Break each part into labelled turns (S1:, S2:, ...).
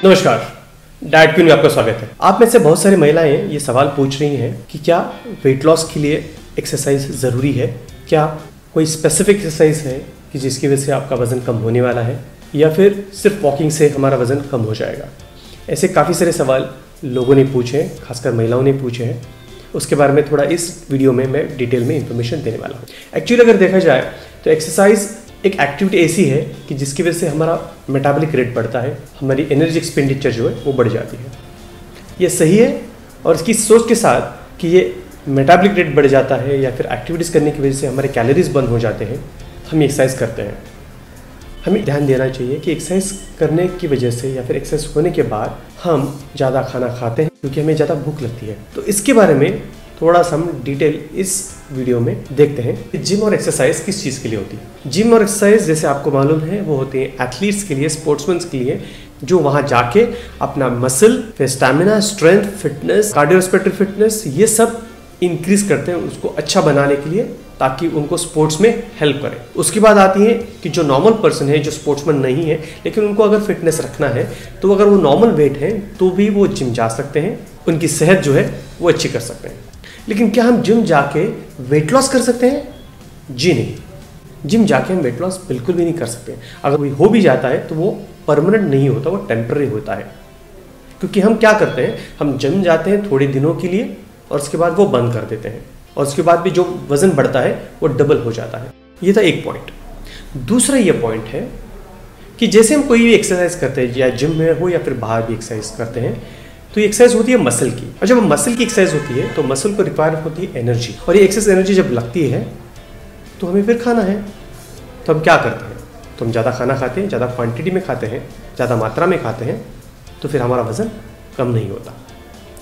S1: नमस्कार, diet queen में आपका स्वागत है। आप में से बहुत सारी महिलाएं ये सवाल पूछ रही हैं कि क्या वेट लॉस के लिए एक्सरसाइज ज़रूरी है, क्या कोई स्पेसिफिक एक्सरसाइज है कि जिसकी वजह से आपका वज़न कम होने वाला है, या फिर सिर्फ वॉकिंग से हमारा वज़न कम हो जाएगा। ऐसे काफ़ी सारे सवाल लोगों ने पूछे हैं, खासकर महिलाओं ने पूछे हैं। उसके बारे में थोड़ा इस वीडियो में मैं डिटेल में इंफॉर्मेशन देने वाला हूँ। एक्चुअली अगर देखा जाए तो एक्सरसाइज एक एक्टिविटी ऐसी है कि जिसकी वजह से हमारा मेटाबॉलिक रेट बढ़ता है, हमारी एनर्जी एक्सपेंडिचर जो है वो बढ़ जाती है। ये सही है, और इसकी सोच के साथ कि ये मेटाबॉलिक रेट बढ़ जाता है या फिर एक्टिविटीज़ करने की वजह से हमारे कैलोरीज बंद हो जाते हैं, हम एक्सरसाइज करते हैं। हमें ध्यान देना चाहिए कि एक्सरसाइज करने की वजह से या फिर एक्सरसाइज होने के बाद हम ज़्यादा खाना खाते हैं क्योंकि हमें ज़्यादा भूख लगती है। तो इसके बारे में थोड़ा सा हम डिटेल इस वीडियो में देखते हैं कि जिम और एक्सरसाइज किस चीज़ के लिए होती है। जिम और एक्सरसाइज जैसे आपको मालूम है वो होते हैं एथलीट्स के लिए, स्पोर्ट्समैन के लिए, जो वहाँ जाके अपना मसल, फिर stamina, strength, fitness, cardiorespiratory fitness, ये सब इंक्रीज करते हैं उसको अच्छा बनाने के लिए, ताकि उनको स्पोर्ट्स में हेल्प करें। उसके बाद आती है कि जो नॉर्मल पर्सन है, जो स्पोर्ट्समैन नहीं है, लेकिन उनको अगर फिटनेस रखना है तो अगर वो नॉर्मल वेट है तो भी वो जिम जा सकते हैं, उनकी सेहत जो है वो अच्छी कर सकते हैं। लेकिन क्या हम जिम जाके वेट लॉस कर सकते हैं? जी नहीं, जिम जाके हम वेट लॉस बिल्कुल भी नहीं कर सकते। अगर कोई हो भी जाता है तो वो परमानेंट नहीं होता, वो टेम्पररी होता है। क्योंकि हम क्या करते हैं, हम जिम जाते हैं थोड़े दिनों के लिए और उसके बाद वो बंद कर देते हैं, और उसके बाद भी जो वजन बढ़ता है वो डबल हो जाता है। ये था एक पॉइंट। दूसरा ये पॉइंट है कि जैसे हम कोई भी एक्सरसाइज करते हैं, या जिम में हो या फिर बाहर भी एक्सरसाइज करते हैं, तो ये एक्सरसाइज होती है मसल की। और जब मसल की एक्सरसाइज होती है तो मसल को रिक्वायर होती है एनर्जी, और ये एक्सेस एनर्जी जब लगती है तो हमें फिर खाना है। तो हम क्या करते हैं, तो हम ज़्यादा खाना खाते हैं, ज़्यादा क्वांटिटी में खाते हैं, ज़्यादा मात्रा में खाते हैं, तो फिर हमारा वज़न कम नहीं होता।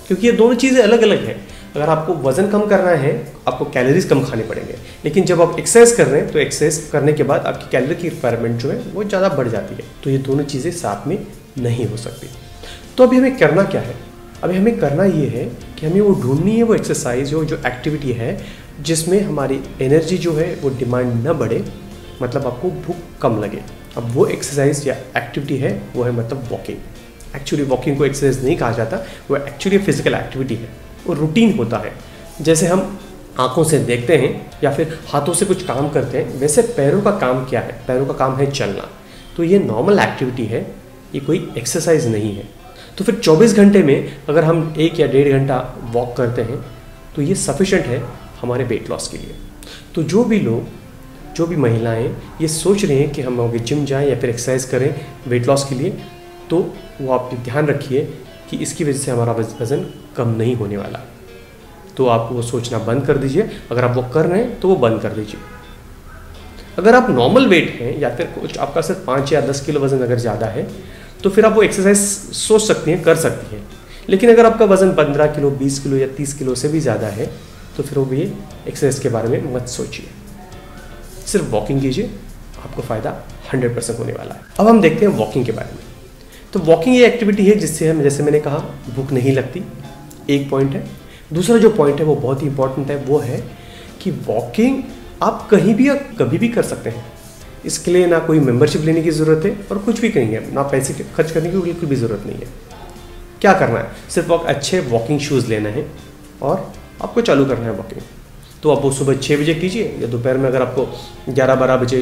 S1: क्योंकि ये दोनों चीज़ें अलग अलग हैं। अगर आपको वज़न कम करना है, आपको कैलोरीज कम खाने पड़ेंगे, लेकिन जब आप एक्सरसाइज कर रहे हैं तो एक्सरसाइज करने के बाद आपकी कैलोरी की रिक्वायरमेंट जो है वो ज़्यादा बढ़ जाती है। तो ये दोनों चीज़ें साथ में नहीं हो सकती। तो अभी हमें करना क्या है? अभी हमें करना ये है कि हमें वो ढूंढनी है, वो एक्सरसाइज जो एक्टिविटी है जिसमें हमारी एनर्जी जो है वो डिमांड न बढ़े, मतलब आपको भूख कम लगे। अब वो एक्सरसाइज या एक्टिविटी है वो है मतलब वॉकिंग। एक्चुअली वॉकिंग को एक्सरसाइज नहीं कहा जाता, वो एक्चुअली फिजिकल एक्टिविटी है, वो रूटीन होता है। जैसे हम आंखों से देखते हैं या फिर हाथों से कुछ काम करते हैं, वैसे पैरों का काम क्या है? पैरों का काम है चलना। तो ये नॉर्मल एक्टिविटी है, ये कोई एक्सरसाइज नहीं है। तो फिर 24 घंटे में अगर हम 1 या 1.5 घंटा वॉक करते हैं तो ये सफिशेंट है हमारे वेट लॉस के लिए। तो जो भी लोग, जो भी महिलाएं ये सोच रहे हैं कि हम अगर जिम जाएं या फिर एक्सरसाइज करें वेट लॉस के लिए, तो वो आप ध्यान रखिए कि इसकी वजह से हमारा वज़न कम नहीं होने वाला। तो आप वो सोचना बंद कर दीजिए। अगर आप वो कर रहे हैं तो वो बंद कर दीजिए। अगर आप नॉर्मल वेट हैं या फिर कुछ आपका सिर्फ 5 या 10 किलो वज़न अगर ज़्यादा है, तो फिर आप वो एक्सरसाइज सोच सकती हैं, कर सकती हैं। लेकिन अगर आपका वज़न 15 किलो, 20 किलो या 30 किलो से भी ज़्यादा है, तो फिर वो भी एक्सरसाइज के बारे में मत सोचिए, सिर्फ वॉकिंग कीजिए, आपको फ़ायदा 100% होने वाला है। अब हम देखते हैं वॉकिंग के बारे में। तो वॉकिंग ये एक्टिविटी है जिससे हम, जैसे मैंने कहा, भूख नहीं लगती, एक पॉइंट है। दूसरा जो पॉइंट है वो बहुत ही इंपॉर्टेंट है, वो है कि वॉकिंग आप कहीं भी या कभी भी कर सकते हैं। इसके लिए ना कोई मेंबरशिप लेने की ज़रूरत है और कुछ भी करेंगे, ना पैसे खर्च करने की बिल्कुल भी ज़रूरत नहीं है। क्या करना है, सिर्फ अच्छे वॉकिंग शूज़ लेना है और आपको चालू करना है वॉकिंग। तो आप वो सुबह 6 बजे कीजिए, या दोपहर में अगर आपको 11-12 बजे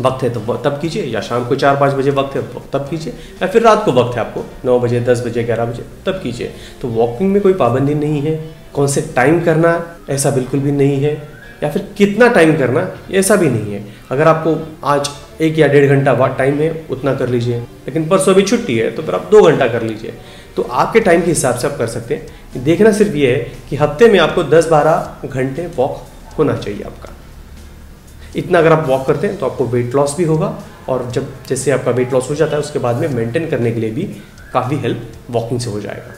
S1: वक्त है तो तब कीजिए, या शाम को 4-5 बजे वक्त है तो तब कीजिए, या फिर रात को वक्त है आपको 9 बजे, 10 बजे, 11 बजे, तब कीजिए। तो वॉकिंग में कोई पाबंदी नहीं है। कौन से टाइम करना ऐसा बिल्कुल भी नहीं है, या फिर कितना टाइम करना ऐसा भी नहीं है। अगर आपको आज 1 या 1.5 घंटा टाइम है उतना कर लीजिए, लेकिन परसों भी छुट्टी है तो फिर आप 2 घंटा कर लीजिए। तो आपके टाइम के हिसाब से आप कर सकते हैं। देखना सिर्फ ये है कि हफ्ते में आपको 10-12 घंटे वॉक होना चाहिए आपका। इतना अगर आप वॉक करते हैं तो आपको वेट लॉस भी होगा, और जब जैसे आपका वेट लॉस हो जाता है उसके बाद में मेंटेन करने के लिए भी काफ़ी हेल्प वॉकिंग से हो जाएगा।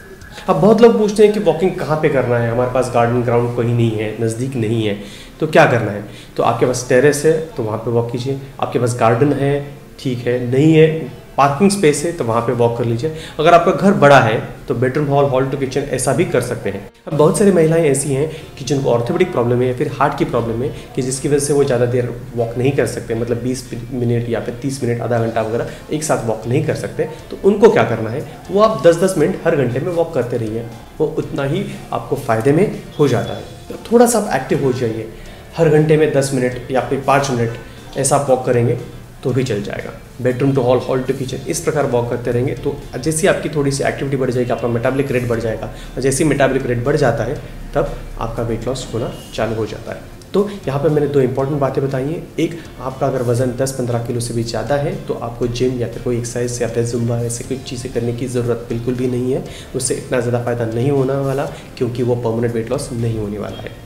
S1: अब बहुत लोग पूछते हैं कि वॉकिंग कहाँ पे करना है, हमारे पास गार्डन ग्राउंड कहीं नहीं है, नज़दीक नहीं है, तो क्या करना है? तो आपके पास टेरेस है तो वहाँ पे वॉक कीजिए। आपके पास गार्डन है, ठीक है, नहीं है पार्किंग स्पेस है तो वहाँ पे वॉक कर लीजिए। अगर आपका घर बड़ा है तो बेडरूम हॉल टू किचन ऐसा भी कर सकते हैं। अब बहुत सारी महिलाएं ऐसी हैं कि जिनको ऑर्थोपेडिक प्रॉब्लम है या फिर हार्ट की प्रॉब्लम है कि जिसकी वजह से वो ज़्यादा देर वॉक नहीं कर सकते, मतलब 20 मिनट या फिर 30 मिनट, आधा घंटा वगैरह एक साथ वॉक नहीं कर सकते। तो उनको क्या करना है, वो आप 10-10 मिनट हर घंटे में वॉक करते रहिए, वो उतना ही आपको फ़ायदे में हो जाता है। तो थोड़ा सा आप एक्टिव हो जाइए, हर घंटे में 10 मिनट या फिर 5 मिनट ऐसा आप वॉक करेंगे तो भी चल जाएगा। Bedroom to hall to kitchen इस प्रकार वॉक करते रहेंगे तो जैसी आपकी थोड़ी सी एक्टिविटी बढ़ जाएगी, आपका मेटाबॉलिक रेट बढ़ जाएगा, और जैसे ही मेटाबॉलिक रेट बढ़ जाता है तब आपका वेट लॉस होना चालू हो जाता है। तो यहाँ पर मैंने 2 इंपॉर्टेंट बातें बताई हैं। एक, आपका अगर वजन 10-15 किलो से भी ज़्यादा है तो आपको जिम या फिर कोई एक्सरसाइज या फिर जुम्बा ऐसे कुछ चीज़ें करने की ज़रूरत बिल्कुल भी नहीं है। उससे इतना ज़्यादा फ़ायदा नहीं होने वाला, क्योंकि वो परमानेंट वेट लॉस नहीं होने वाला है।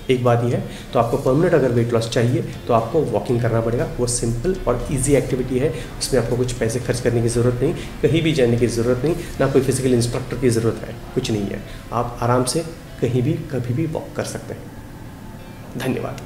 S1: एक बात ये है, तो आपको परमानेंट अगर वेट लॉस चाहिए तो आपको वॉकिंग करना पड़ेगा। वो सिंपल और इजी एक्टिविटी है, उसमें आपको कुछ पैसे खर्च करने की ज़रूरत नहीं, कहीं भी जाने की ज़रूरत नहीं, ना कोई फिजिकल इंस्ट्रक्टर की ज़रूरत है, कुछ नहीं है। आप आराम से कहीं भी कभी भी वॉक कर सकते हैं। धन्यवाद।